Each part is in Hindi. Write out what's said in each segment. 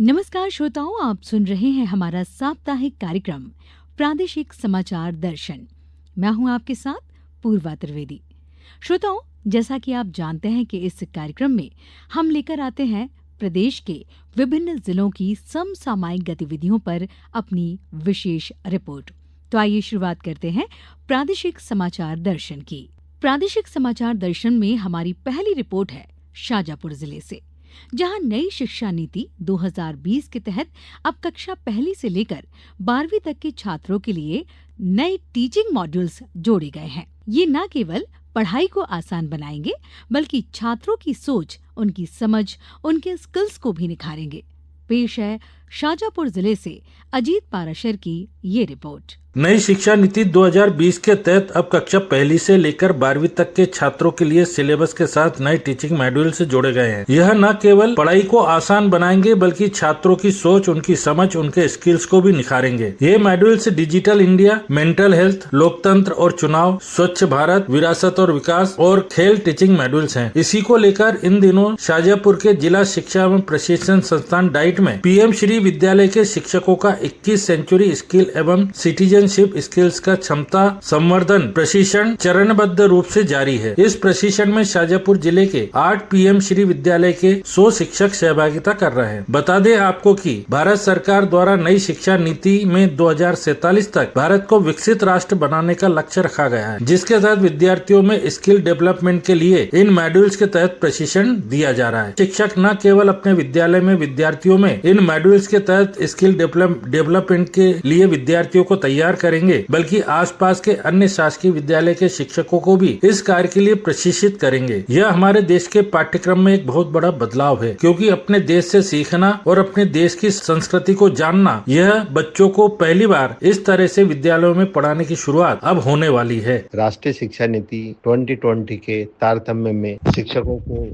नमस्कार श्रोताओं, आप सुन रहे हैं हमारा साप्ताहिक कार्यक्रम प्रादेशिक समाचार दर्शन। मैं हूं आपके साथ पूर्वा त्रिवेदी। श्रोताओं, जैसा कि आप जानते हैं कि इस कार्यक्रम में हम लेकर आते हैं प्रदेश के विभिन्न जिलों की समसामयिक गतिविधियों पर अपनी विशेष रिपोर्ट। तो आइए शुरुआत करते हैं प्रादेशिक समाचार दर्शन की। प्रादेशिक समाचार दर्शन में हमारी पहली रिपोर्ट है शाजापुर जिले से, जहां नई शिक्षा नीति 2020 के तहत अब कक्षा पहली से लेकर 12वीं तक के छात्रों के लिए नए टीचिंग मॉड्यूल्स जोड़े गए हैं। ये न केवल पढ़ाई को आसान बनाएंगे, बल्कि छात्रों की सोच, उनकी समझ, उनके स्किल्स को भी निखारेंगे। पेश है शाजापुर जिले से अजीत पाराशर की ये रिपोर्ट। नई शिक्षा नीति 2020 के तहत अब कक्षा पहली से लेकर 12वीं तक के छात्रों के लिए सिलेबस के साथ नए टीचिंग मॉड्यूल से जोड़े गए हैं। यह न केवल पढ़ाई को आसान बनाएंगे, बल्कि छात्रों की सोच, उनकी समझ, उनके स्किल्स को भी निखारेंगे। ये modules digital India, mental health, लोकतंत्र और चुनाव, स्वच्छ भारत, विरासत और विकास और खेल टीचिंग मॉड्यूल्स हैं। इसी को लेकर इन दिनों शाजापुर के जिला शिक्षा एवं प्रशिक्षण संस्थान डाइट में पीएम श्री विद्यालय के शिक्षकों का 21 सेंचुरी स्किल एवं सिटीजनशिप स्किल्स का क्षमता संवर्धन प्रशिक्षण चरणबद्ध रूप से जारी है। इस प्रशिक्षण में शाजापुर जिले के 8 पीएम श्री विद्यालय के 100 शिक्षक सहभागिता कर रहे हैं। बता दें आपको कि भारत सरकार द्वारा नई शिक्षा नीति में 2047 तक भारत को विकसित राष्ट्र बनाने का लक्ष्य रखा गया है, जिसके तहत विद्यार्थियों में स्किल डेवलपमेंट के लिए इन मॉड्यूल्स के तहत प्रशिक्षण दिया जा रहा है। शिक्षक न केवल अपने विद्यालय में विद्यार्थियों में इन मॉड्यूल्स के तहत स्किल डेवलपमेंट के लिए विद्यार्थियों को तैयार करेंगे, बल्कि आसपास के अन्य शासकीय विद्यालय के शिक्षकों को भी इस कार्य के लिए प्रशिक्षित करेंगे। यह हमारे देश के पाठ्यक्रम में एक बहुत बड़ा बदलाव है, क्योंकि अपने देश से सीखना और अपने देश की संस्कृति को जानना, यह बच्चों को पहली बार इस तरह से विद्यालयों में पढ़ाने की शुरुआत अब होने वाली है। राष्ट्रीय शिक्षा नीति 2020 के तारतम्य में शिक्षकों को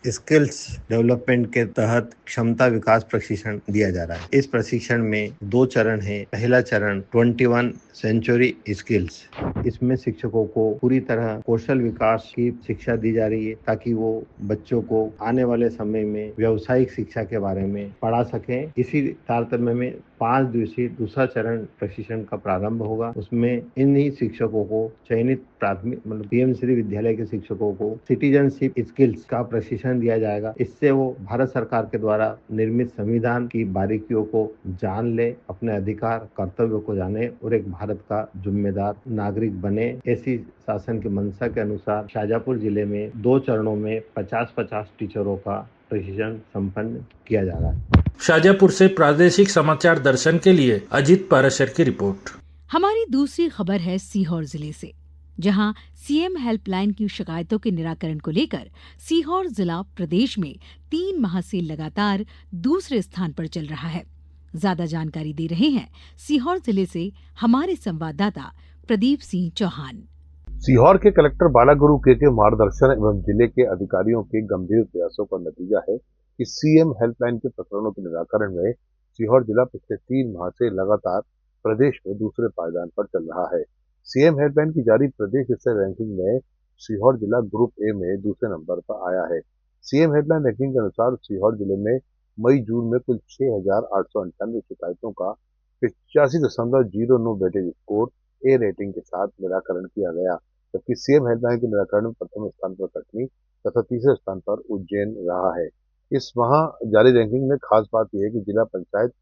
स्किल्स डेवलपमेंट के तहत क्षमता विकास प्रशिक्षण दिया जा रहा है। इस प्रशिक्षण में 2 चरण है। पहला चरण 21 सेंचुरी स्किल्स, इसमें शिक्षकों को पूरी तरह कौशल विकास की शिक्षा दी जा रही है, ताकि वो बच्चों को आने वाले समय में व्यावसायिक शिक्षा के बारे में पढ़ा सकें। इसी तारतम्य में 5 दिवसीय दूसरा चरण प्रशिक्षण का प्रारंभ होगा। उसमें इन्हीं शिक्षकों को चयनित प्राथमिक पीएम श्री विद्यालय के शिक्षकों को सिटीजनशिप स्किल्स का प्रशिक्षण दिया जाएगा। इससे वो भारत सरकार के द्वारा निर्मित संविधान की बारीकियों को जान ले, अपने अधिकार कर्तव्यों को जाने और एक भारत का जिम्मेदार नागरिक बने। ऐसी शासन की मंशा के अनुसार शाजापुर जिले में 2 चरणों में 50-50 टीचरों का प्रशिक्षण संपन्न किया जा रहा है। शाजापुर से प्रादेशिक समाचार दर्शन के लिए अजीत पाराशर की रिपोर्ट। हमारी दूसरी खबर है सीहोर जिले से, जहां सीएम हेल्पलाइन की शिकायतों के निराकरण को लेकर सीहोर जिला प्रदेश में 3 माह से लगातार दूसरे स्थान पर चल रहा है। ज्यादा जानकारी दे रहे हैं सीहोर जिले से हमारे संवाददाता प्रदीप सिंह चौहान। सीहोर के कलेक्टर बालागुरु के मार्गदर्शन एवं जिले के अधिकारियों के गंभीर प्रयासों का नतीजा है कि सीएम हेल्पलाइन के प्रकरणों के निराकरण में सीहोर जिला पिछले 3 माह से लगातार प्रदेश में दूसरे पायदान पर चल रहा है। सीएम हेल्पलाइन की जारी प्रदेश स्तर रैंकिंग में सीहोर जिला ग्रुप ए में दूसरे नंबर पर आया है। सीएम हेल्पलाइन रैंकिंग के अनुसार सीहोर जिले में मई जून में कुल 6,898 शिकायतों का 85.09 वेटेज स्कोर ए रेटिंग के साथ निराकरण किया गया, जबकि सीएम हेल्पलाइन के निराकरण में प्रथम स्थान पर कटनी तथा तीसरे स्थान पर उज्जैन रहा है। इस माह जारी रैंकिंग में खास बात यह है कि जिला पंचायत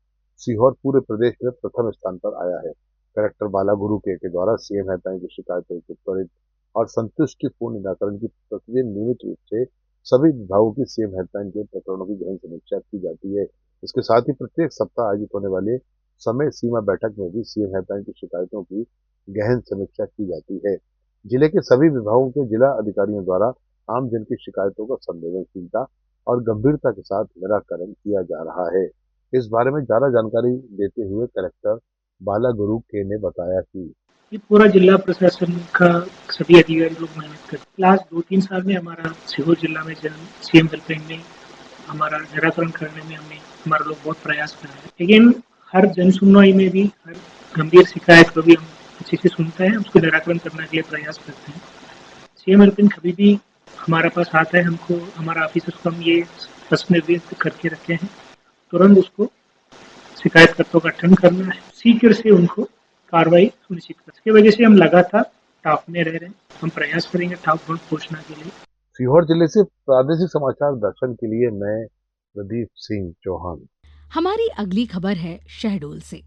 सीहोर पूरे प्रदेश में प्रथम स्थान पर आया है। कलेक्टर बालागुरु के द्वारा सीएम हेल्पलाइन की शिकायतों के त्वरित और संतुष्टिपूर्ण निराकरण की प्रक्रिया नियमित रूप से सभी विभागों की सीएम हेल्पलाइन के प्रकरणों की गहन समीक्षा की जाती है। इसके साथ ही प्रत्येक सप्ताह आयोजित होने वाले समय सीमा बैठक में भी सीएम हेल्पलाइन की शिकायतों की गहन समीक्षा की जाती है। जिले के सभी विभागों के जिला अधिकारियों द्वारा आम जन की शिकायतों का संवेदनशीलता और गंभीरता के साथ निराकरण किया जा रहा है। इस बारे में ज्यादा जानकारी देते हुए कलेक्टर बालागुरु के ने बताया कि ये पूरा जिला प्रशासन का सभी अधिकारी लोग मेहनत करते। लास्ट 2-3 साल में हमारा सीहोर जिला में सीएम हेल्पलाइन में हमारा निराकरण करने में हमारे लोग बहुत प्रयास कर रहे हैं। लेकिन हर जन सुनवाई में भी हर गंभीर शिकायत को भी हम अच्छे से सुनते हैं, उसको निराकरण करने के लिए प्रयास करते हैं। सीएम हेल्पलाइन कभी भी हमारे पास आता है, हमको हमारा ऑफिसर्स को हम ये प्रश्न व्यक्त करके रखे हैं, तुरंत उसको शिकायतकर्ताओं का अटेंड करना है, शीघ्र से उनको कार्रवाई सुनिश्चित करना। इसकी वजह से हम लगातार टॉप में रह रहे हैं। हम प्रयास करेंगे टॉप पर पहुंचने के लिए। सीहोर जिले से प्रादेशिक समाचार दर्शन के लिए मैं प्रदीप सिंह चौहान। हमारी अगली खबर है शहडोल से,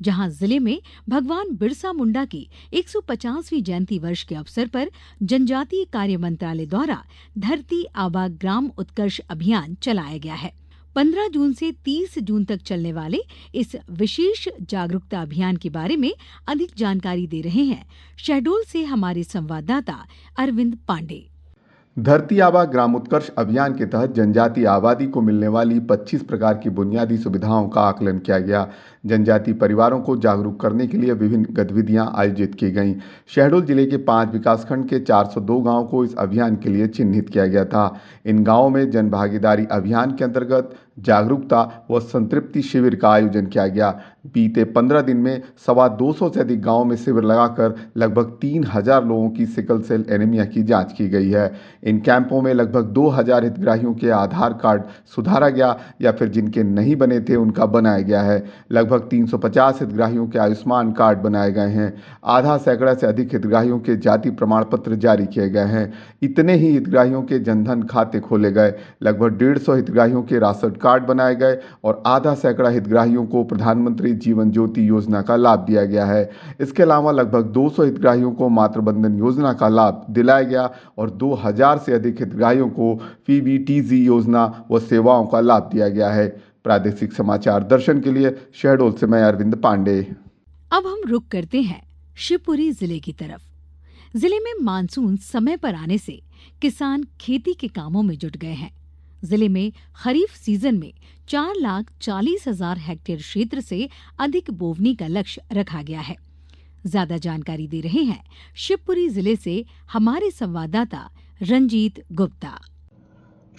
जहां जिले में भगवान बिरसा मुंडा की 150वीं जयंती वर्ष के अवसर पर जनजातीय कार्य मंत्रालय द्वारा धरती आबा ग्राम उत्कर्ष अभियान चलाया गया है। 15 जून से 30 जून तक चलने वाले इस विशेष जागरूकता अभियान के बारे में अधिक जानकारी दे रहे हैं शहडोल से हमारे संवाददाता अरविंद पांडे। धरती आबा ग्राम उत्कर्ष अभियान के तहत जनजातीय आबादी को मिलने वाली 25 प्रकार की बुनियादी सुविधाओं का आकलन किया गया। जनजातीय परिवारों को जागरूक करने के लिए विभिन्न गतिविधियां आयोजित की गईं। शहडोल जिले के 5 विकासखंड के 402 गांवों को इस अभियान के लिए चिन्हित किया गया था। इन गांवों में जन भागीदारी अभियान के अंतर्गत जागरूकता व संतृप्ति शिविर का आयोजन किया गया। बीते 15 दिन में 225 से अधिक गांवों में शिविर लगाकर लगभग 3000 लोगों की सिकल सेल एनीमिया की जांच की गई है। इन कैंपों में लगभग 2000 हितग्राहियों के आधार कार्ड सुधारा गया या फिर जिनके नहीं बने थे उनका बनाया गया है। लगभग 350 हितग्राहियों के आयुष्मान कार्ड बनाए गए हैं। आधा सैकड़ा से अधिक हितग्राहियों के जाति प्रमाण पत्र जारी किए गए हैं। इतने ही हितग्राहियों के जनधन खाते खोले गए। लगभग 150 हितग्राहियों के राशन कार्ड बनाए गए और आधा सैकड़ा हितग्राहियों को प्रधानमंत्री जीवन ज्योति योजना का लाभ दिया गया है। इसके अलावा लगभग 200 हितग्राहियों को मातृबंधन योजना का लाभ दिलाया गया और 2000 से अधिक हितग्राहियों को पीबीटीजी योजना व सेवाओं का लाभ दिया गया है। प्रादेशिक समाचार दर्शन के लिए शहडोल से मैं अरविंद पांडे। अब हम रुक करते हैं शिवपुरी जिले की तरफ। जिले में मानसून समय पर आने से किसान खेती के कामों में जुट गए हैं। जिले में खरीफ सीजन में 4,40,000 हेक्टेयर क्षेत्र से अधिक बोवनी का लक्ष्य रखा गया है। ज्यादा जानकारी दे रहे हैं शिवपुरी जिले से हमारे संवाददाता रंजीत गुप्ता।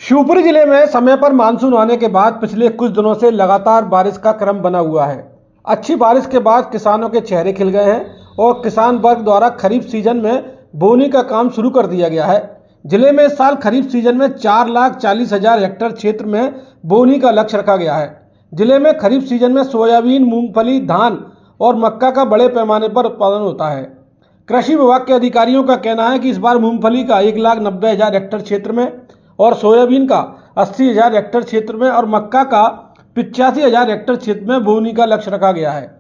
शिवपुरी जिले में समय पर मानसून आने के बाद पिछले कुछ दिनों से लगातार बारिश का क्रम बना हुआ है। अच्छी बारिश के बाद किसानों के चेहरे खिल गए हैं और किसान वर्ग द्वारा खरीफ सीजन में बोनी का काम शुरू कर दिया गया है। जिले में इस साल खरीफ सीजन में 4,40,000 हेक्टेयर क्षेत्र में बोनी का लक्ष्य रखा गया है। जिले में खरीफ सीजन में सोयाबीन, मूंगफली, धान और मक्का का बड़े पैमाने पर उत्पादन होता है। कृषि विभाग के अधिकारियों का कहना है कि इस बार मूंगफली का 1,90,000 हेक्टेयर क्षेत्र में और सोयाबीन का 80,000 हेक्टेयर क्षेत्र में और मक्का का 85,000 हेक्टेयर क्षेत्र में बोनी का लक्ष्य रखा गया है।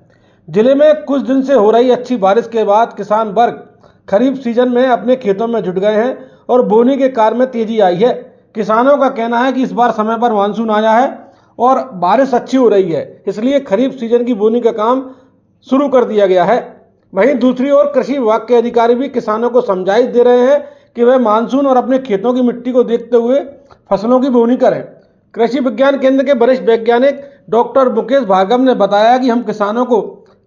जिले में कुछ दिन से हो रही अच्छी बारिश के बाद किसान वर्ग खरीफ सीजन में अपने खेतों में जुट गए हैं और बोनी के कार्य में तेजी आई है। किसानों का कहना है कि इस बार समय पर मानसून आया है और बारिश अच्छी हो रही है, इसलिए खरीफ सीजन की बोनी का काम शुरू कर दिया गया है। वहीं दूसरी ओर कृषि विभाग के अधिकारी भी किसानों को समझाइश दे रहे हैं कि वह मानसून और अपने खेतों की मिट्टी को देखते हुए फसलों की बोनी करें। कृषि विज्ञान केंद्र के वरिष्ठ वैज्ञानिक डॉक्टर मुकेश भार्गव ने बताया कि हम किसानों को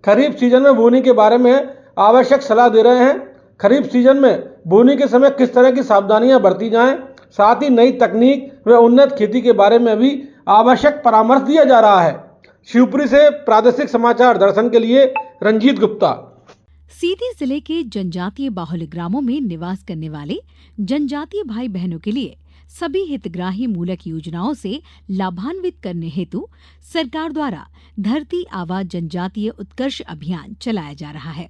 खरीफ सीजन में बोनी के बारे में आवश्यक सलाह दे रहे हैं। खरीफ सीजन में बोनी के समय किस तरह की सावधानियां बरती जाएं, साथ ही नई तकनीक व उन्नत खेती के बारे में भी आवश्यक परामर्श दिया जा रहा है। शिवपुरी से प्रादेशिक समाचार दर्शन के लिए रंजीत गुप्ता। सीधी जिले के जनजातीय बाहुल्य ग्रामों में निवास करने वाले जनजातीय भाई बहनों के लिए सभी हितग्राही मूलक योजनाओं से लाभान्वित करने हेतु सरकार द्वारा धरती आबा जनजातीय उत्कर्ष अभियान चलाया जा रहा है।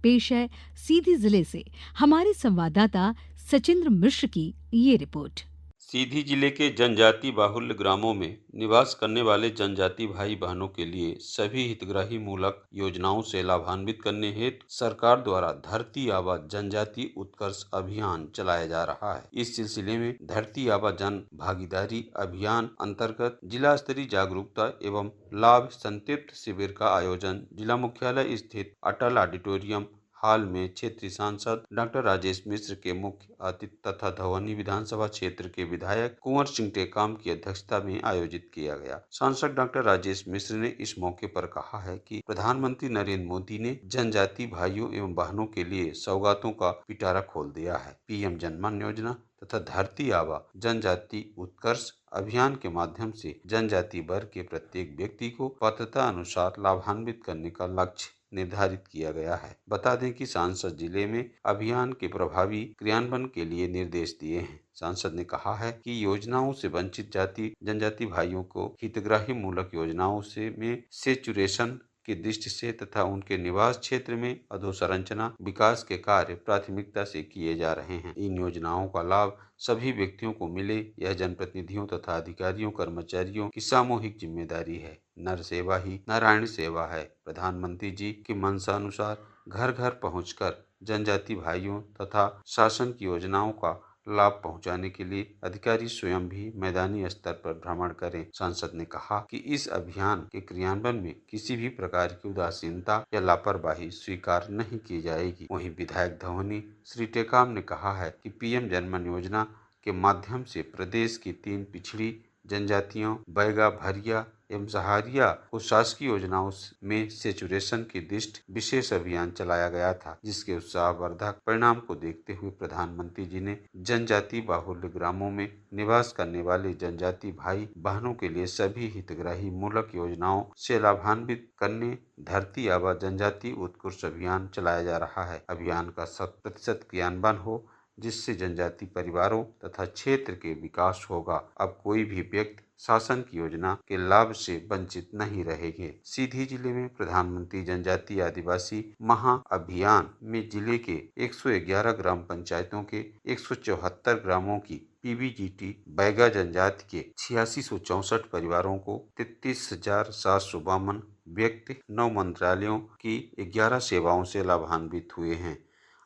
पेश है सीधी जिले से हमारे संवाददाता सचिंद्र मिश्र की ये रिपोर्ट। सीधी जिले के जनजाति बाहुल्य ग्रामों में निवास करने वाले जनजाति भाई बहनों के लिए सभी हितग्राही मूलक योजनाओं से लाभान्वित करने हेतु सरकार द्वारा धरती आबा जनजाति उत्कर्ष अभियान चलाया जा रहा है। इस सिलसिले में धरती आबा जन भागीदारी अभियान अंतर्गत जिला स्तरीय जागरूकता एवं लाभ संतृप्त शिविर का आयोजन जिला मुख्यालय स्थित अटल ऑडिटोरियम हाल में क्षेत्रीय सांसद डॉक्टर राजेश मिश्र के मुख्य अतिथि तथा धवनी विधानसभा क्षेत्र के विधायक कुंवर सिंह टेकाम की अध्यक्षता में आयोजित किया गया। सांसद डॉक्टर राजेश मिश्र ने इस मौके पर कहा है कि प्रधानमंत्री नरेंद्र मोदी ने जनजाति भाइयों एवं बहनों के लिए सौगातों का पिटारा खोल दिया है। पीएम जनमन योजना तथा धरती आबा जनजाति उत्कर्ष अभियान के माध्यम से जनजाति वर्ग के प्रत्येक व्यक्ति को पात्रता अनुसार लाभान्वित करने का लक्ष्य निर्धारित किया गया है। बता दें कि सांसद जिले में अभियान के प्रभावी क्रियान्वयन के लिए निर्देश दिए हैं। सांसद ने कहा है कि योजनाओं से वंचित जाति जनजाति भाइयों को हितग्राही मूलक योजनाओं से में सेचुरेशन की दृष्टि से तथा उनके निवास क्षेत्र में अधोसंरचना विकास के कार्य प्राथमिकता से किए जा रहे हैं। इन योजनाओं का लाभ सभी व्यक्तियों को मिले, यह जनप्रतिनिधियों तथा अधिकारियों कर्मचारियों की सामूहिक जिम्मेदारी है। नर सेवा ही नारायण सेवा है। प्रधानमंत्री जी की मंशा अनुसार घर घर पहुंचकर जनजाति भाइयों तथा शासन की योजनाओं का लाभ पहुंचाने के लिए अधिकारी स्वयं भी मैदानी स्तर पर भ्रमण करें। सांसद ने कहा कि इस अभियान के क्रियान्वयन में किसी भी प्रकार की उदासीनता या लापरवाही स्वीकार नहीं की जाएगी। वहीं विधायक धवनी श्री टेकाम ने कहा है कि पीएम जनमन योजना के माध्यम से प्रदेश की 3 पिछड़ी जनजातियों बैगा, भरिया एवं सहारिया को शासकीय योजनाओं में सेचुरेशन की दृष्टि विशेष अभियान चलाया गया था, जिसके उत्साहवर्धक परिणाम को देखते हुए प्रधानमंत्री जी ने जनजाति बाहुल्य ग्रामों में निवास करने वाले जनजाति भाई बहनों के लिए सभी हितग्राही मूलक योजनाओं से लाभान्वित करने धरती आबा जनजाति उत्कृष्ट अभियान चलाया जा रहा है। अभियान का 100% क्रियान्वयन हो, जिससे जनजाति परिवारों तथा क्षेत्र के विकास होगा। अब कोई भी व्यक्ति शासन की योजना के लाभ से वंचित नहीं रहेंगे। सीधी जिले में प्रधानमंत्री जनजाति आदिवासी महा अभियान में जिले के 111 ग्राम पंचायतों के 174 ग्रामों की पीबीजीटी बैगा जनजाति के 8664 परिवारों को 33,752 व्यक्ति 9 मंत्रालयों की 11 सेवाओं से लाभान्वित हुए हैं।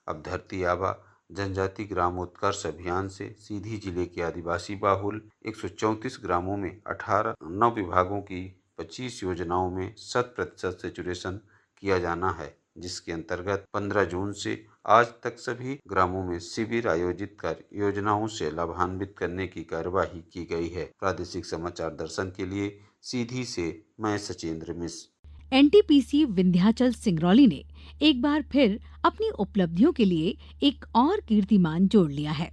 अब धरती आबा जनजाति ग्राम उत्कर्ष अभियान से सीधी जिले के आदिवासी बाहुल 134 ग्रामों में 18 9 विभागों की 25 योजनाओं में 100% सेचुरेशन किया जाना है, जिसके अंतर्गत 15 जून से आज तक सभी ग्रामों में शिविर आयोजित कर योजनाओं से लाभान्वित करने की कार्यवाही की गई है। प्रादेशिक समाचार दर्शन के लिए सीधी से मैं सचेंद्र मिश्र। एनटीपीसी विंध्याचल सिंगरौली ने एक बार फिर अपनी उपलब्धियों के लिए एक और कीर्तिमान जोड़ लिया है।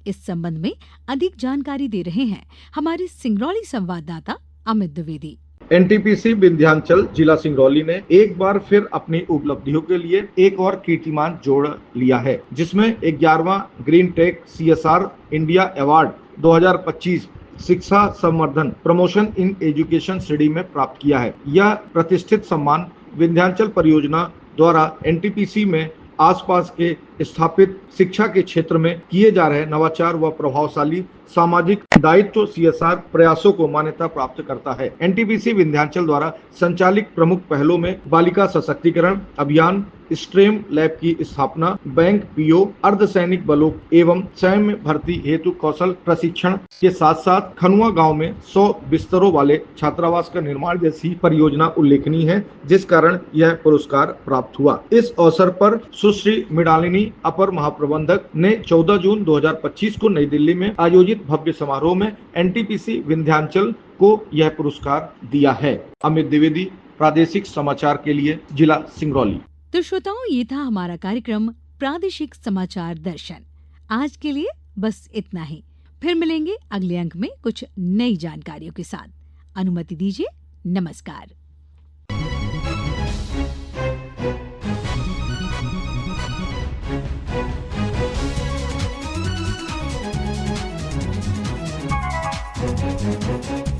इस संबंध में अधिक जानकारी दे रहे हैं हमारे सिंगरौली संवाददाता अमित द्विवेदी। एनटीपीसी विंध्याचल जिला सिंगरौली ने एक बार फिर अपनी उपलब्धियों के लिए एक और कीर्तिमान जोड़ लिया है, जिसमें 11वां green tech CSR India award 2025 शिक्षा संवर्धन प्रमोशन इन एजुकेशन श्रेणी में प्राप्त किया है। यह प्रतिष्ठित सम्मान विंध्याचल परियोजना द्वारा एनटीपीसी में आसपास के स्थापित शिक्षा के क्षेत्र में किए जा रहे नवाचार व प्रभावशाली सामाजिक दायित्व CSR प्रयासों को मान्यता प्राप्त करता है। एनटीपीसी विंध्याचल द्वारा संचालित प्रमुख पहलों में बालिका सशक्तिकरण अभियान, स्ट्रेम लैब की स्थापना, बैंक पीओ, अर्धसैनिक बलों एवं सैन्य भर्ती हेतु कौशल प्रशिक्षण के साथ साथ खनुआ गांव में 100 बिस्तरों वाले छात्रावास का निर्माण जैसी परियोजना उल्लेखनीय है, जिस कारण यह पुरस्कार प्राप्त हुआ। इस अवसर पर सुश्री मृणालिनी अपर महाप्रबंधक ने 14 जून 2025 को नई दिल्ली में आयोजित भव्य समारोह में एनटीपीसी विंध्याचल को यह पुरस्कार दिया है। अमित द्विवेदी, प्रादेशिक समाचार के लिए जिला सिंगरौली। तो श्रोताओं, ये था हमारा कार्यक्रम प्रादेशिक समाचार दर्शन। आज के लिए बस इतना ही। फिर मिलेंगे अगले अंक में कुछ नई जानकारियों के साथ। अनुमति दीजिए, नमस्कार। Thank you.